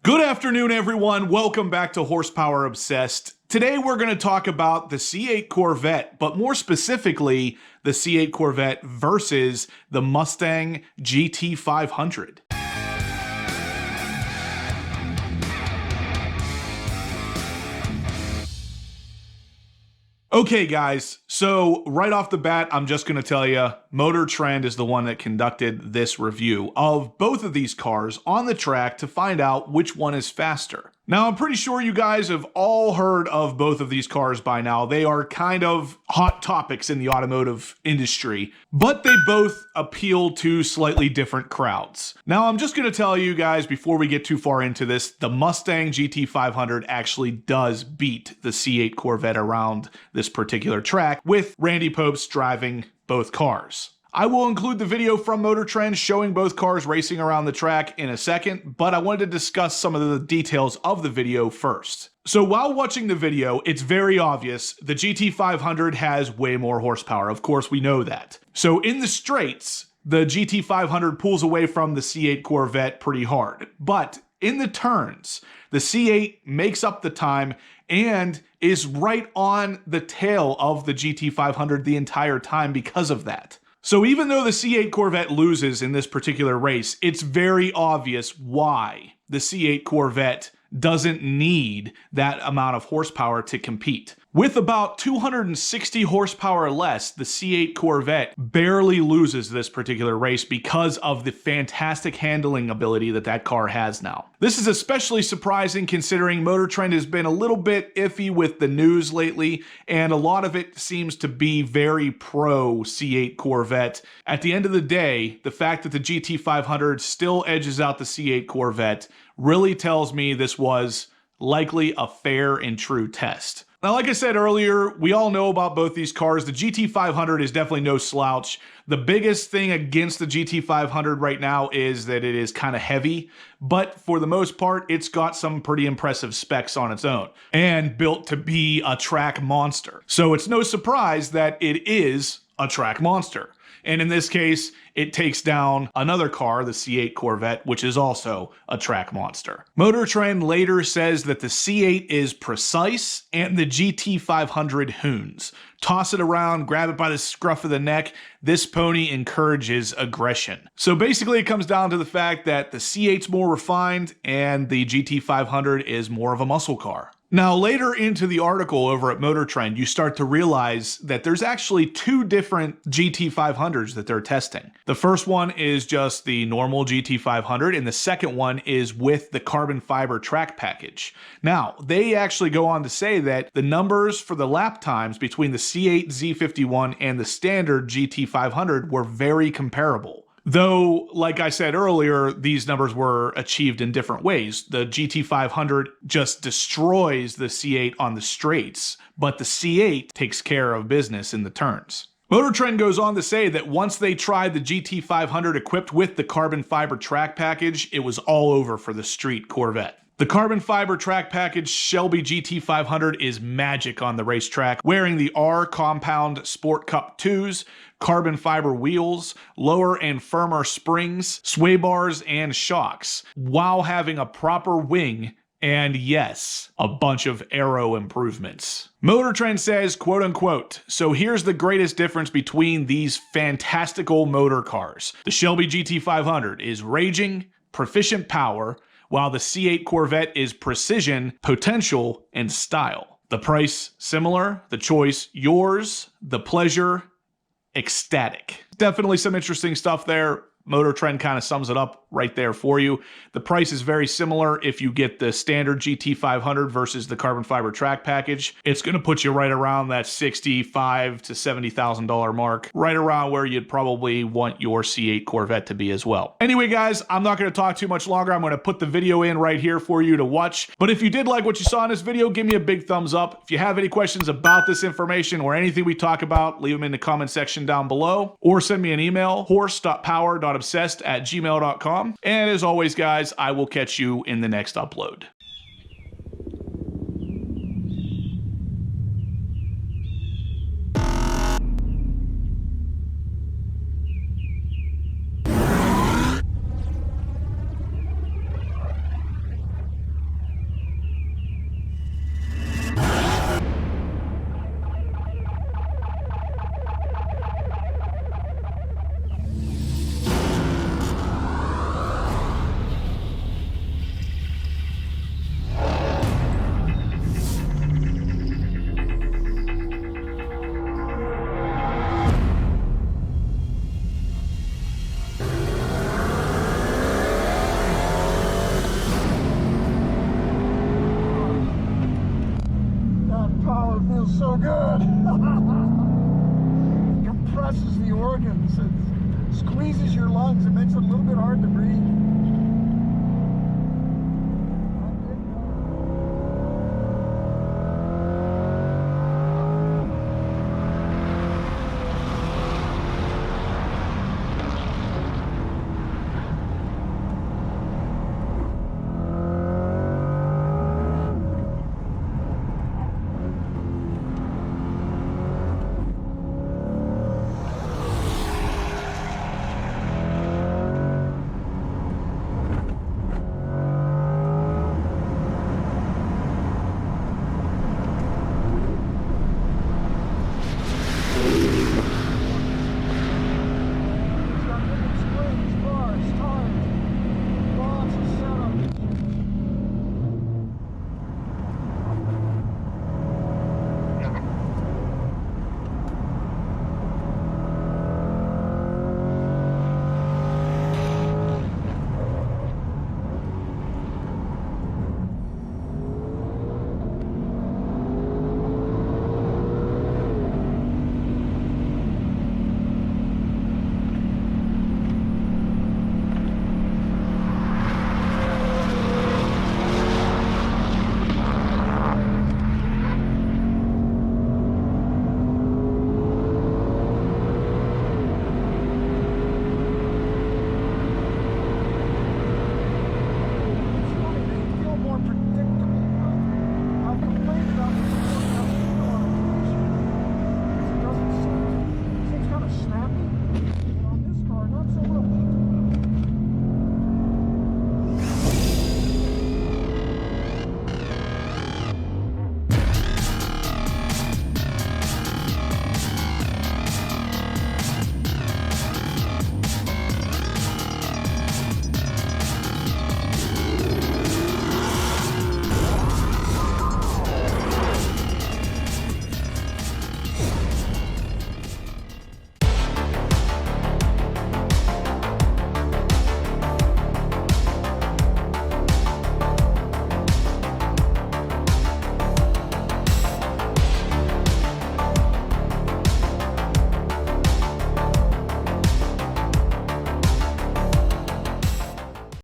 Good afternoon, everyone. Welcome back to Horsepower Obsessed. Today we're going to talk about the C8 Corvette, but more specifically, the C8 Corvette versus the Mustang GT500. Okay guys, so right off the bat, I'm just going to tell you, Motor Trend is the one that conducted this review of both of these cars on the track to find out which one is faster. Now, I'm pretty sure you guys have all heard of both of these cars by now. They are kind of hot topics in the automotive industry, but they both appeal to slightly different crowds. Now, I'm just going to tell you guys before we get too far into this, the Mustang GT500 actually does beat the C8 Corvette around this particular track, with Randy Pobst driving both cars. I will include the video from Motor Trend showing both cars racing around the track in a second, but I wanted to discuss some of the details of the video first. So while watching the video, it's very obvious the GT500 has way more horsepower. Of course, we know that. So in the straights, the GT500 pulls away from the C8 Corvette pretty hard. But in the turns, the C8 makes up the time and is right on the tail of the GT500 the entire time because of that. So even though the C8 Corvette loses in this particular race, it's very obvious why the C8 Corvette doesn't need that amount of horsepower to compete. With about 260 horsepower less, the C8 Corvette barely loses this particular race because of the fantastic handling ability that that car has now. This is especially surprising considering Motor Trend has been a little bit iffy with the news lately, and a lot of it seems to be very pro C8 Corvette. At the end of the day, the fact that the GT500 still edges out the C8 Corvette really tells me this was likely a fair and true test. Now, like I said earlier, we all know about both these cars. The GT500 is definitely no slouch. The biggest thing against the GT500 right now is that it is kind of heavy, but for the most part, it's got some pretty impressive specs on its own and built to be a track monster. So it's no surprise that it is a track monster. And in this case, it takes down another car, the C8 Corvette, which is also a track monster. Motor Trend later says that the C8 is precise and the GT500 hoons. Toss it around, grab it by the scruff of the neck. This pony encourages aggression. So basically it comes down to the fact that the C8's more refined and the GT500 is more of a muscle car. Now, later into the article over at Motor Trend, you start to realize that there's actually two different GT500s that they're testing. The first one is just the normal GT500, and the second one is with the carbon fiber track package. Now, they actually go on to say that the numbers for the lap times between the C8 Z51 and the standard GT500 were very comparable. Though, like I said earlier, these numbers were achieved in different ways. The GT500 just destroys the C8 on the straights, but the C8 takes care of business in the turns. Motor Trend goes on to say that once they tried the GT500 equipped with the carbon fiber track package, it was all over for the street Corvette. The carbon fiber track package Shelby GT500 is magic on the racetrack, wearing the R Compound Sport Cup 2s, carbon fiber wheels, lower and firmer springs, sway bars, and shocks, while having a proper wing and, yes, a bunch of aero improvements. Motor Trend says, quote unquote, "So here's the greatest difference between these fantastical motor cars. The Shelby GT500 is raging, proficient power, while the C8 Corvette is precision, potential, and style. The price, similar. The choice, yours. The pleasure, ecstatic." Definitely some interesting stuff there. Motor Trend kind of sums it up right there for you. The price is very similar if you get the standard GT500 versus the carbon fiber track package. It's going to put you right around that $65,000 to $70,000 mark, right around where you'd probably want your C8 Corvette to be as well. Anyway, guys, I'm not going to talk too much longer. I'm going to put the video in right here for you to watch. But if you did like what you saw in this video, give me a big thumbs up. If you have any questions about this information or anything we talk about, leave them in the comment section down below, or send me an email, horse.power.obsessed@gmail.com. And as always, guys, I will catch you in the next upload. feels so good. Compresses the organs, it squeezes your lungs, it makes it a little bit hard to breathe.